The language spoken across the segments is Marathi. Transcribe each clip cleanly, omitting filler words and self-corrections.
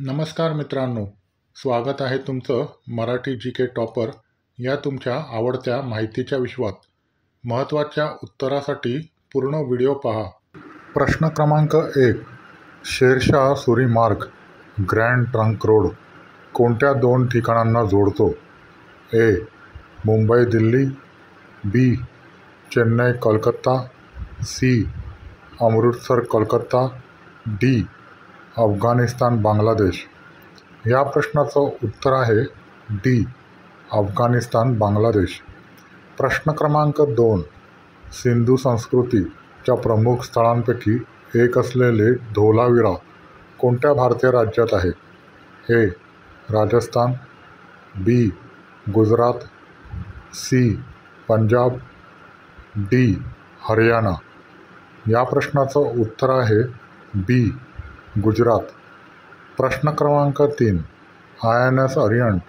नमस्कार मित्रांनो, स्वागत आहे तुमचं मराठी जी के टॉपर या तुमच्या आवडत्या माहितीच्या विश्वात. महत्त्वाच्या उत्तरासाठी पूर्ण व्हिडिओ पहा. प्रश्न क्रमांक 1. शेरशाह सुरी मार्ग ग्रँड ट्रंक रोड कोणत्या दोन ठिकाणांना जोडतो? ए. मुंबई दिल्ली, बी. चेन्नई कोलकाता, सी. अमृतसर कोलकाता, डी. अफगाणिस्तान बांगलादेश. या प्रश्नाचं उत्तर आहे डी. अफगाणिस्तान बांगलादेश. प्रश्न क्रमांक 2. सिंधू संस्कृतीच्या प्रमुख स्थळांपैकी एक असलेले धोलावीरा कोणत्या भारतीय राज्यात आहे? ए. राजस्थान, बी. गुजरात, सी. पंजाब, डी. हरियाणा. या प्रश्नाचं उत्तर आहे बी. गुजरात. प्रश्न क्रमांक 3. INS अरिहंत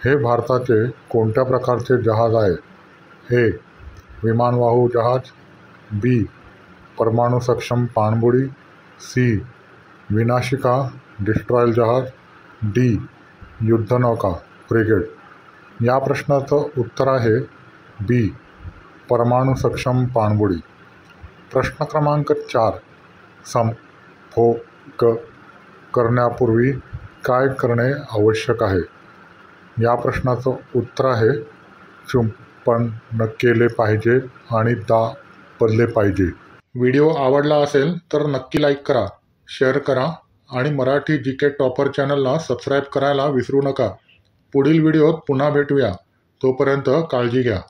हे भारताचे कोणत्या प्रकारचे जहाज आहे? ए. विमानवाहू जहाज, बी. परमाणु सक्षम पाणबुडी, सी. विनाशिका डिस्ट्रॉयल जहाज, डी. युद्धनौका फ्रिगेट. या प्रश्नाचं उत्तर आहे बी. परमाणु सक्षम पाणबुडी. प्रश्न क्रमांक 4. संभोग करण्यापूर्वी काय करणे आवश्यक आहे? या प्रश्नाचं उत्तर आहे चुंबन केले पाहिजे आणि दाबले पाहिजे. व्हिडिओ आवडला असेल तर नक्की लाईक करा, शेअर करा आणि मराठी जी के टॉपर चॅनलला सबस्क्राईब करायला विसरू नका. पुढील व्हिडिओत पुन्हा भेटूया. तोपर्यंत काळजी घ्या.